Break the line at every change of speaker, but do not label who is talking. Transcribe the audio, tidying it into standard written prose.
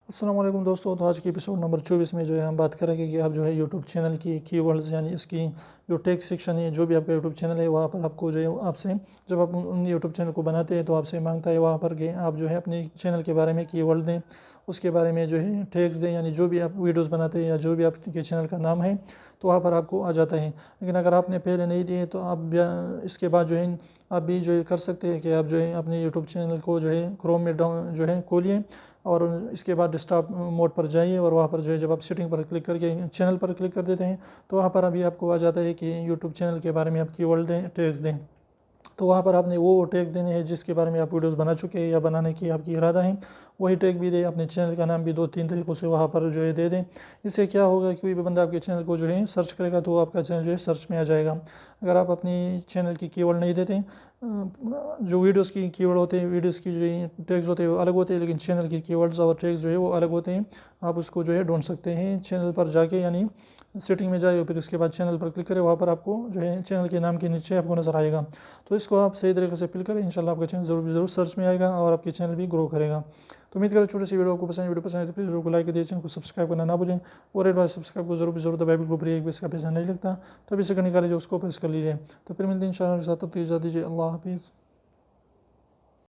السلام علیکم دوستو، تو آج کی ایپیسوڈ نمبر 24 میں جو ہے ہم بات کریں گے کہ آپ جو ہے یوٹیوب چینل کی کی ورڈز یعنی اس کی جو ٹیک سیکشن ہے، جو بھی آپ کا یوٹیوب چینل ہے وہاں پر آپ کو جو ہے آپ سے جب آپ ان یوٹیوب چینل کو بناتے ہیں تو آپ سے مانگتا ہے وہاں پر کہ آپ جو ہے اپنے چینل کے بارے میں کی ورڈ دیں، اس کے بارے میں جو ہے ٹیگز دیں، یعنی جو بھی آپ ویڈیوز بناتے ہیں یا جو بھی آپ کے چینل کا نام ہے تو وہاں پر آپ کو آ جاتا ہے۔ لیکن اگر آپ نے پہلے نہیں دیے تو آپ اس کے بعد جو ہے آپ بھی جو ہے کر سکتے ہیں کہ آپ جو ہے اپنے یوٹیوب چینل کو جو ہے کروم میں جو ہے کھولیے اور اس کے بعد ڈسکٹاپ موڈ پر جائیے اور وہاں پر جو ہے جب آپ سیٹنگ پر کلک کر کے چینل پر کلک کر دیتے ہیں تو وہاں پر ابھی آپ کو آ جاتا ہے کہ یوٹیوب چینل کے بارے میں آپ کی ورڈ دیں، ٹیگز دیں۔ تو وہاں پر آپ نے وہ ٹیگ دینے ہیں جس کے بارے میں آپ ویڈیوز بنا چکے ہیں یا بنانے کی آپ کی ارادہ ہے، وہی ٹیگ بھی دیں، اپنے چینل کا نام بھی 2-3 طریقوں سے وہاں پر جو ہے دے دیں۔ اس سے کیا ہوگا، کوئی بھی بندہ آپ کے چینل کو جو ہے سرچ کرے گا تو آپ کا چینل جو ہے سرچ میں آ جائے گا۔ اگر آپ اپنی چینل کی کی ورڈ نہیں دیتے، جو ویڈیوز کی ورڈ ہوتے ہیں، ویڈیوز کی جو ٹیگز ہوتے ہیں وہ الگ ہوتے ہیں، لیکن چینل کی ورڈز اور ٹیگز جو ہے وہ الگ ہوتے ہیں۔ آپ اس کو جو ہے ڈھونڈ سکتے ہیں چینل پر جا کے، یعنی سیٹنگ میں جائے، پھر اس کے بعد چینل پر کلک کرے، وہاں پر آپ کو جو ہے چینل کے نام کے نیچے آپ کو نظر آئے گا۔ تو اس کو آپ صحیح طریقے سے فل کریں، انشاءاللہ آپ کا چینل ضرور سرچ میں آئے گا اور آپ کی چینل بھی گرو کرے گا۔ تو امید کرو چھوٹی سی ویڈیو آپ کو ویڈیو پسند ہے تو پلیز ویڈیو کو لائک کر دیجیے، چینل کو سبسکرائب کرنا نہ بھولیں اور ریڈ والے سبسکرائب کو ضرور دبائیں، بالکل فری ہے، ایک بھی اس کا پیسہ نہیں لگتا۔ تو ابھی سے نکالے جو اس کو پریس کر لیجیے۔ تو پھر ملتے ہیں انشاءاللہ، تب تک اجازت دیجیے، اللہ حافظ۔